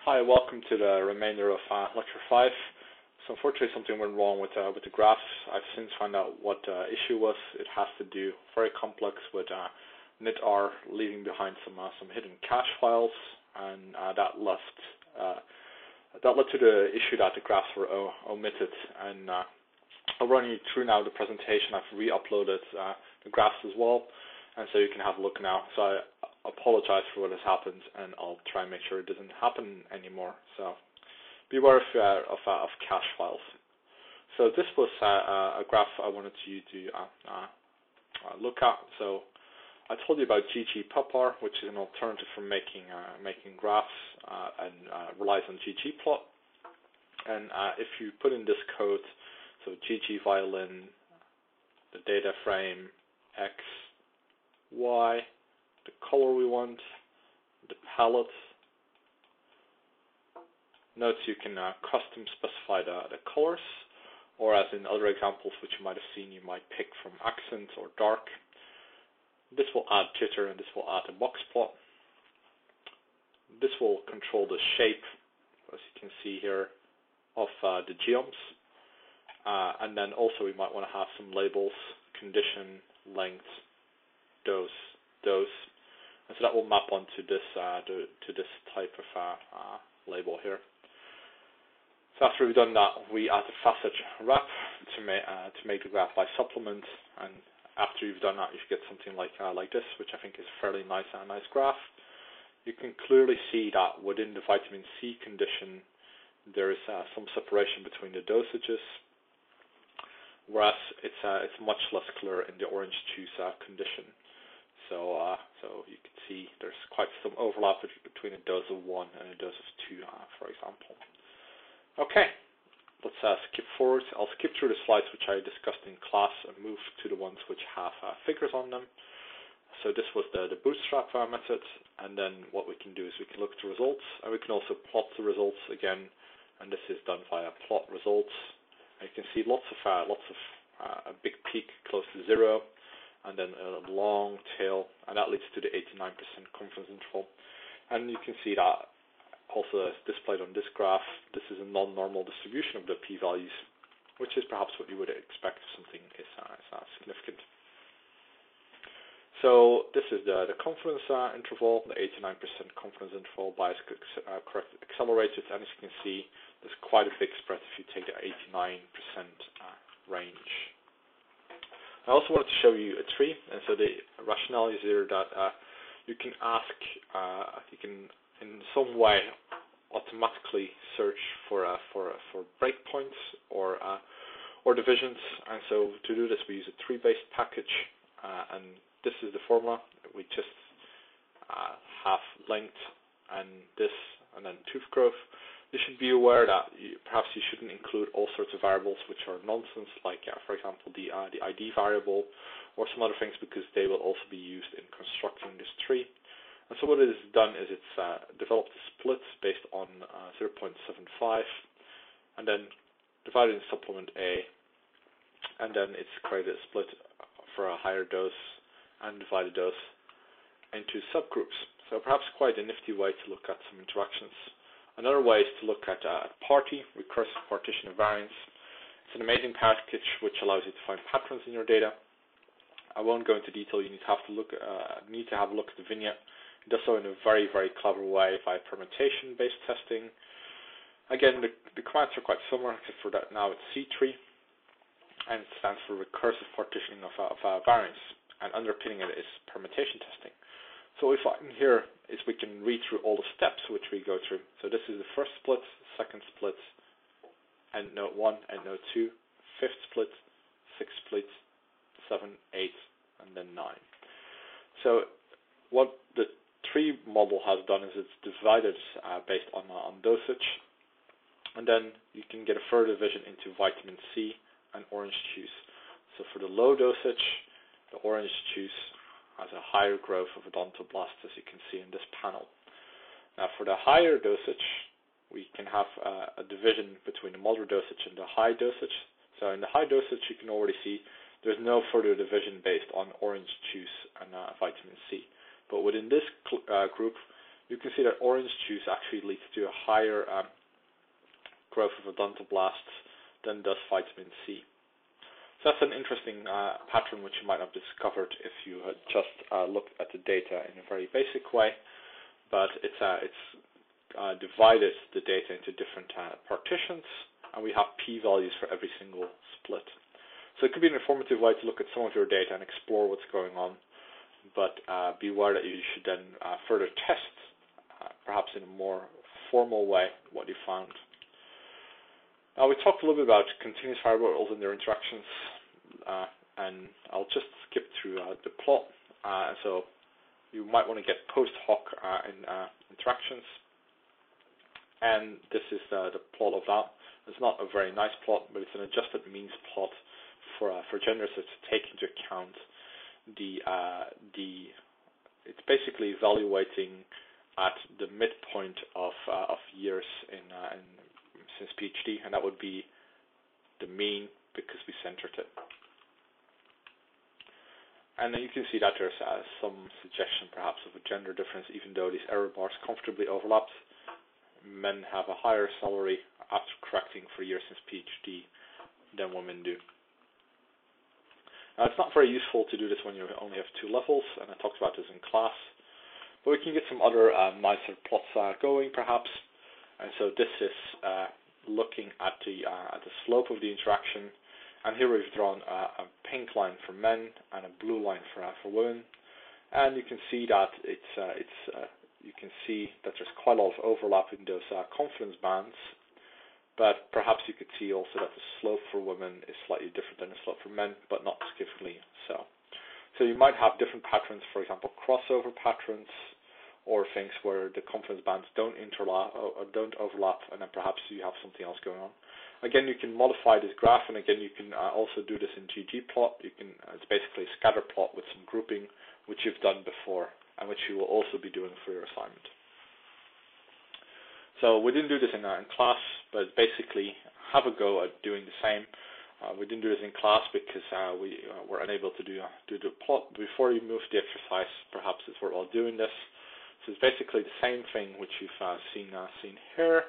Hi, welcome to the remainder of Lecture 5. So unfortunately something went wrong with the graphs. I've since found out what the issue was. It has to do, very complex, with initR leaving behind some hidden cache files, and that led to the issue that the graphs were omitted. And I'll run you through now the presentation. I've re-uploaded the graphs as well, and so you can have a look now. So I apologize for what has happened, and I'll try and make sure it doesn't happen anymore. So beware of cache files. So this was a graph I wanted you to look at. So I told you about ggpupr, which is an alternative for making graphs and relies on ggplot. And if you put in this code, so ggviolin, the data frame, x, y, the color we want, the palette. Note you can custom specify the colors, or as in other examples which you might have seen, you might pick from accent or dark. This will add jitter, and this will add a box plot. This will control the shape, as you can see here, of the geoms. And then also we might want to have some labels: condition, length, dose. And so that will map onto this to this type of label here. So after we've done that, we add a facet wrap to make the graph by supplement. And after you've done that, you should get something like this, which I think is a fairly nice graph. You can clearly see that within the vitamin C condition, there is some separation between the dosages, whereas it's much less clear in the orange juice condition. So you can see there's quite some overlap between a dose of 1 and a dose of 2, for example. Okay, let's skip forward. I'll skip through the slides which I discussed in class and move to the ones which have figures on them. So this was the bootstrap method, and then what we can do is we can look at the results, and we can also plot the results again, and this is done via plot results. And you can see lots of a big peak close to 0, and then a long tail, and that leads to the 89% confidence interval. And you can see that also as displayed on this graph. This is a non-normal distribution of the p-values, which is perhaps what you would expect if something is significant. So this is the confidence interval, the 89% confidence interval, bias correct accelerated, and as you can see, there's quite a big spread if you take the 89% range. I also wanted to show you a tree, and so the rationale is here that you can you can in some way automatically search for breakpoints or divisions, and so to do this we use a tree-based package, and this is the formula. We just have length and this, and then tooth growth. You should be aware that perhaps you shouldn't include all sorts of variables which are nonsense, like for example the ID variable or some other things, because they will also be used in constructing this tree. And so what it has done is it's developed a split based on 0.75, and then divided in supplement A, and then it's created a split for a higher dose and divided those into subgroups. So perhaps quite a nifty way to look at some interactions. Another way is to look at party, recursive partition of variance. It's an amazing package which allows you to find patterns in your data. I won't go into detail. You need to have a look at the vignette. It does so in a very, very clever way via permutation-based testing. Again, the commands are quite similar, except for that now it's C-tree, and it stands for recursive partitioning of variance. And underpinning it is permutation testing. So what we find here is we can read through all the steps which we go through. So this is the first split, second split, endnote 1, endnote 2, fifth split, sixth split, 7, 8, and then 9. So what the tree model has done is it's divided based on dosage, and then you can get a further division into vitamin C and orange juice. So for the low dosage, the orange juice has a higher growth of odontoblasts, as you can see in this panel. Now for the higher dosage, we can have a division between the moderate dosage and the high dosage. So in the high dosage, you can already see there's no further division based on orange juice and vitamin C. But within this group, you can see that orange juice actually leads to a higher growth of odontoblasts than does vitamin C. So that's an interesting pattern which you might have discovered if you had just looked at the data in a very basic way, but it's divided the data into different partitions, and we have p-values for every single split. So it could be an informative way to look at some of your data and explore what's going on, but be aware that you should then further test, perhaps in a more formal way, what you found. Now, we talked a little bit about continuous variables and their interactions, and I'll just skip through the plot. So you might want to get post hoc interactions, and this is the plot of that. It's not a very nice plot, but it's an adjusted means plot for gender, so to take into account it's basically evaluating at the midpoint of years since PhD, and that would be the mean because we centered it. And then you can see that there's some suggestion perhaps of a gender difference, even though these error bars comfortably overlapped. Men have a higher salary after correcting for years since PhD than women do. Now, it's not very useful to do this when you only have 2 levels, and I talked about this in class, but we can get some other nicer plots going perhaps. And so this is looking at the slope of the interaction, and here we've drawn a pink line for men and a blue line for women, and you can see that you can see that there's quite a lot of overlap in those confidence bands, but perhaps you could see also that the slope for women is slightly different than the slope for men, but not significantly so. So you might have different patterns, for example, crossover patterns, or things where the confidence bands don't overlap, and then perhaps you have something else going on. Again, you can modify this graph, and again, you can also do this in ggplot. It's basically a scatter plot with some grouping, which you've done before, and which you will also be doing for your assignment. So we didn't do this in class, but basically have a go at doing the same. We didn't do this in class because we were unable to do the plot. Before you move the exercise, perhaps it's worthwhile doing this. So it's basically the same thing which you've seen here,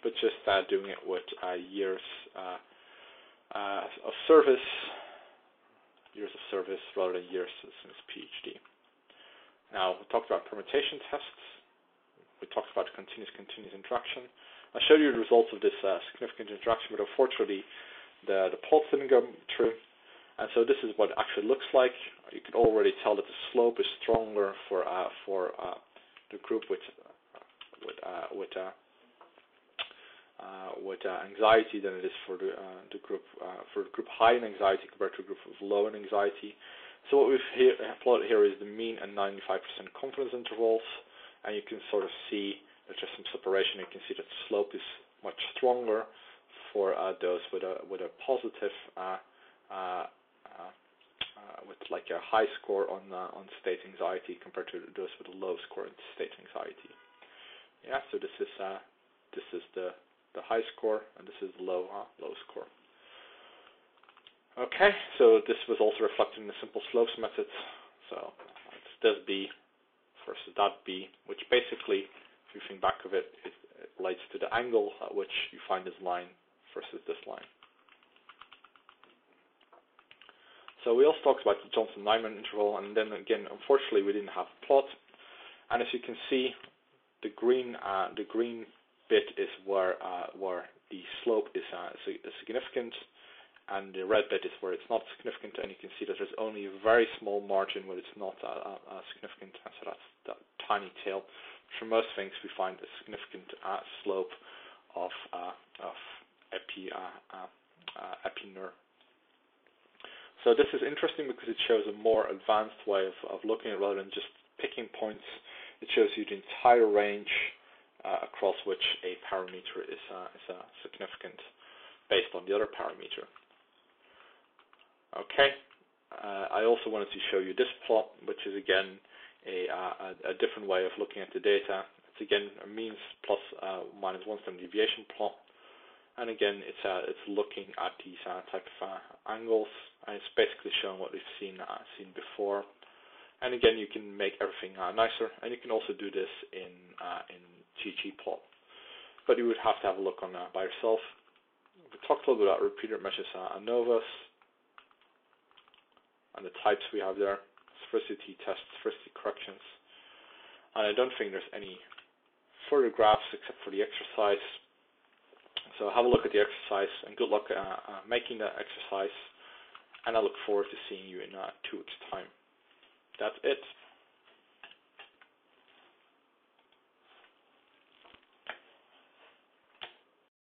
but just doing it with years of service rather than years since PhD. Now, we talked about permutation tests. We talked about continuous interaction. I showed you the results of this significant interaction, but unfortunately, the plots didn't go through. And so this is what it actually looks like. You can already tell that the slope is stronger for the group with anxiety than it is for the group high in anxiety compared to a group of low in anxiety. So what we've plotted here is the mean and 95% confidence intervals, and you can sort of see that there's some separation. You can see that the slope is much stronger for those with a positive with like a high score on state anxiety compared to those with a low score in state anxiety. Yeah, so this is the high score, and this is the low score. Okay, so this was also reflected in the simple slopes method. So it's this B versus that B, which basically, if you think back of it, it relates to the angle at which you find this line versus this line. So we also talked about the Johnson-neyman interval, and then again, unfortunately, we didn't have a plot. And as you can see, the green bit is where the slope is significant, and the red bit is where it's not significant. And you can see that there's only a very small margin where it's not significant. So that's that tiny tail. For most things, we find a significant slope of epineur. So this is interesting because it shows a more advanced way of looking at it rather than just picking points. It shows you the entire range across which a parameter is significant based on the other parameter. Okay, I also wanted to show you this plot, which is again a different way of looking at the data. It's again a means plus minus 1 standard deviation plot. And again, it's looking at these type of angles, and it's basically showing what we've seen before. And again, you can make everything nicer, and you can also do this in ggplot. But you would have to have a look on by yourself. We talked a little bit about repeater meshes, ANOVAs, and the types we have there: sphericity tests, sphericity corrections. And I don't think there's any further graphs except for the exercise. So have a look at the exercise, and good luck making that exercise. And I look forward to seeing you in 2 weeks' time. That's it.